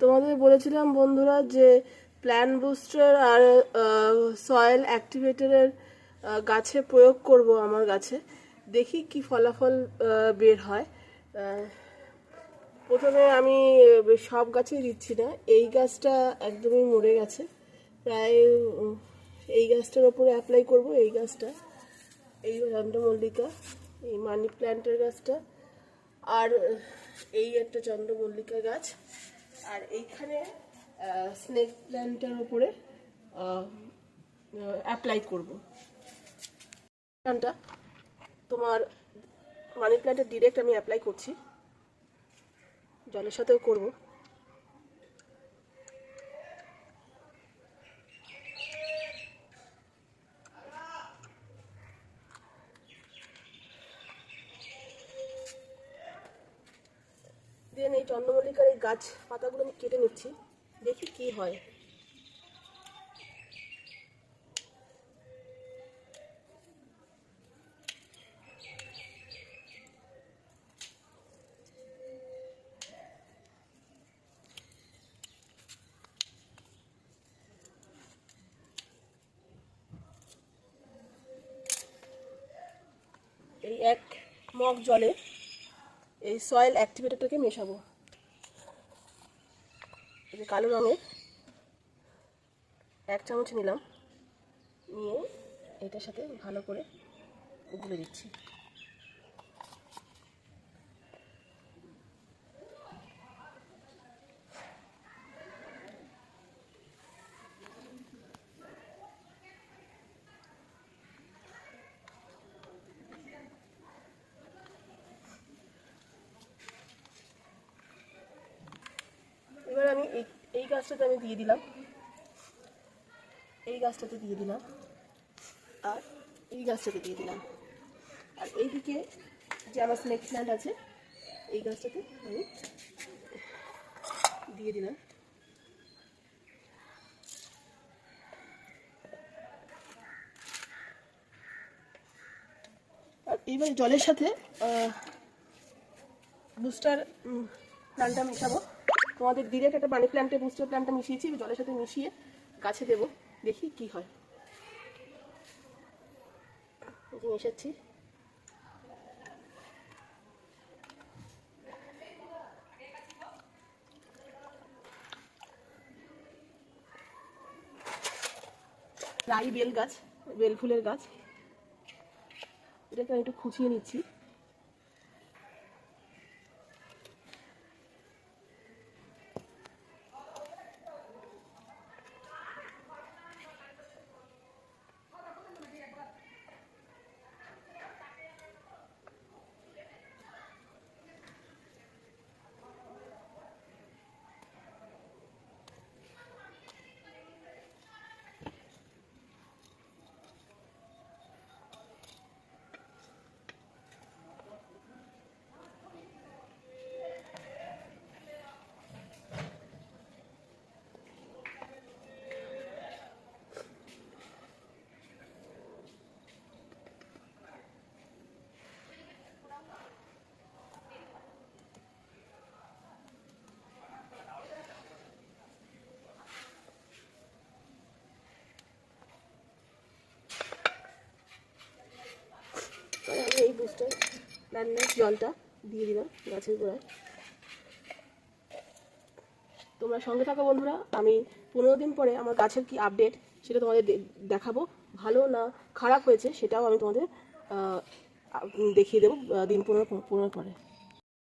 তোমাদের বলেছিলাম বন্ধুরা যে প্ল্যান্ট বুস্টার আর সয়েল অ্যাক্টিভেটরের গাছে প্রয়োগ করব আমার গাছে, দেখি কি ফলাফল বের হয়। প্রথমে আমি সব গাছেই দিচ্ছি না, এই গাছটা একদমই মরে গেছে প্রায়। এই গাছটার ওপরে অ্যাপ্লাই করব, এই গাছটা, এই চন্দ্রমল্লিকা, এই মানি প্ল্যান্টের গাছটা, আর এই একটা চন্দ্রমল্লিকা গাছ, আর এইখানে স্নেক প্ল্যান্টের উপরে অ্যাপ্লাই করব। প্ল্যান্টটা তোমার মানি প্ল্যান্টের ডিরেক্ট আমি অ্যাপ্লাই করছি, জলের সাথেও করব। দেন এই চন্দ্রমল্লিকার এই গাছ পাতাগুলো আমি কেটে নিচ্ছি, দেখি কি হয়। এই এক মগ জলে এই সয়েল অ্যাক্টিভেটরটাকে মেশাবো। এই কালো রঙের 1 চামচ নিলাম, নিয়ে এটার সাথে ভালো করে গুলে দিচ্ছি। এবার আমি এই গাছটাতে আমি দিয়ে দিলাম, এই গাছটাতে দিয়ে দিলাম, আর এই গাছটাতে দিয়ে দিলাম, আর এইদিকে যে আমার স্নেক প্ল্যান্ট আছে এই গাছটাতে আমি দিয়ে দিলাম। আর এইবার জলের সাথে বুস্টার প্ল্যান্টটা মেশাবো। তোমাদের ডিরেক্ট একটা মানি প্ল্যান্টে বুস্টার প্ল্যান্টটা মিশিয়েছি, জলের সাথে মিশিয়ে গাছে দেবো, দেখি কি হয়। মেশাচ্ছি। রাই বেল গাছ, বেল ফুলের গাছ, এটাকে আমি একটু খুঁচিয়ে নিচ্ছি। এই বুস্টার প্ল্যান্টের জলটা দিয়ে দিলাম গাছের গোড়ায়। তোমরা সঙ্গে থাকো বন্ধুরা, আমি 15 দিন পরে আমার গাছের কি আপডেট সেটা তোমাদের দেখাবো। ভালো না খারাপ হয়েছে সেটাও আমি তোমাদের দেখিয়ে দেবো দিন 15 পরে।